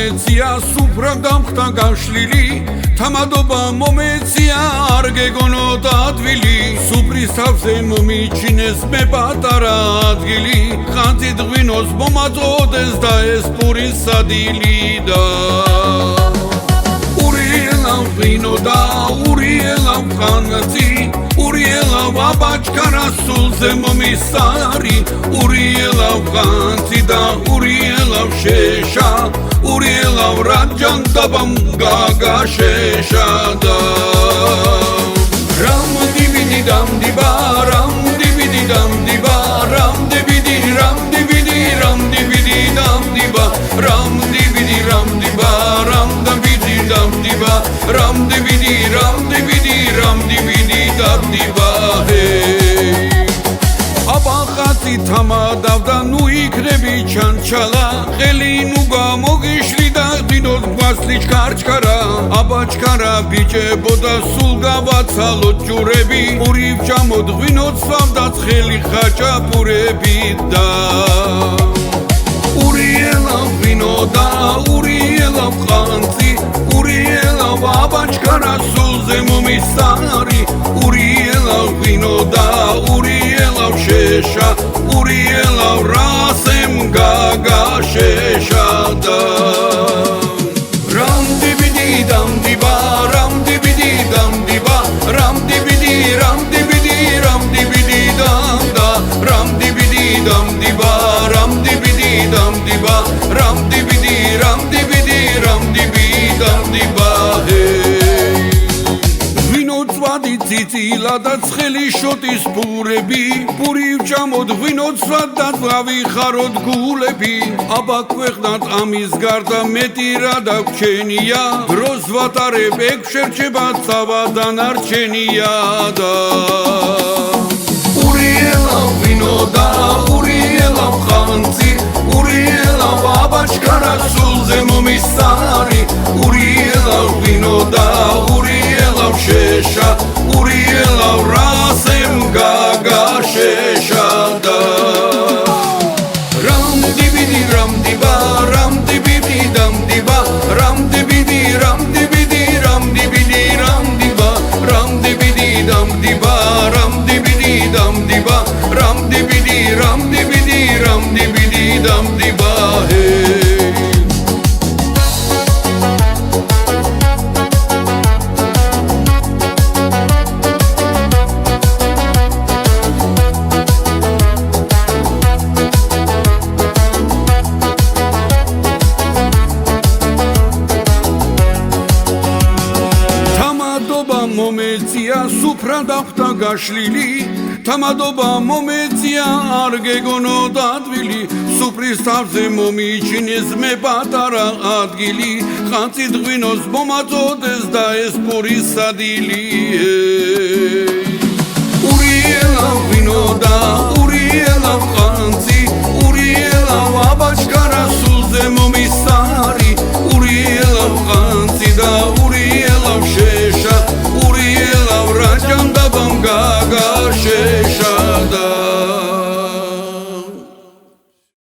მომეცია სუფრა დამხტა გაშლილი თამადობა მომეცია არ გეგონოთ ადვილი სუფრის თავზე მომიჩინეს მე პატარა ადგილი ხანძით ღვინოს მომაწოდეს და ეს პურის სადილი და ურიელავ ღვინო და ურიელავ ხანძი ურიელავ აბაჩკარა სულზე მომისარი ურიელავ ხანძი და ურიელავ შეშა ურიელავ რაჯან დაბამ გაგაშეშა და რამ დიბიდი დამ დიბა რამ დიბიდი დამ დიბა რამ დიბიდი რამ დიბიდი რამ დიბიდი დამ დიბა რამ დიბიდი რამ დიბა რამ დიბიდი დამ დიბა რამ დიბიდი რამ დიბიდი რამ დიბიდი დამ დიბა აბახაცი თამადავდა ნუ იქნები ჩანჩალა ყელი ნუ გამოგიშლი და დინოს გვასლი ჩქარჩქარა აბაჩქარა ბიჭებოდა სულ გავაცალო ჯურები პურივ ჯამოდ ღვინოთ სვავდა ცხელი ხაჭაპურები და ურიელავ ღვინო და ურიელავ ხანძი ურიელავ აბაჩქარა სულზე მომისარი ურიელავ ღვინო და ურიელავ შეშა ურიელავ რასემ გაგაშეშა და რამ დიბიდი დამ დიბა რამ დიბიდი დამ დიბა რამ დიბიდი რამ დიბიდი რამ დიბიდი დამ და რამ დიბიდი დამ დიბა რამ დიბიდი დამ დიბა რამ დიბიდი რამ დიბიდი რამ დიბიდი დამ დიბა ციცილა და ცხელი შოტის პურები პურივ ჯამოდ ღვინოთ და დავიხაროთ გულები აბა ქვეყნად ამის გარდა მეტი რა დაგვრჩენია დროს ვატარებ ეგ-შერჩება ცავა დანარჩენია და ურიელავ ღვინო და ურიელავ ხანძი ურიელავ აბაჩკარა სულზე მომისარი ურიელავ ღვინო და ურიელავ შეშა ურიელავ რასემ გაგაშეშა და რამ დიბიდი რამ დიბა რამ დიბიდი დამ დიბა რამ დიბიდი რამ დიბიდი რამ დიბიდი რამ დიბა რამ დიბიდი დამ დიბა რამ დიბიდი დამ დიბა რამ დიბიდი რამ დიბიდი რამ დიბიდი დამ დიბა მომეცია სუფრა დამხტა გაშლილი თამადობა მომეცია არ გეგონოთ ადვილი სუფრის თავზე მომიჩინეს მე პატარა ადგილი ხანძით ღვინოს მომაწოდეს და ეს პურის სადილი ურიელავ ღვინო და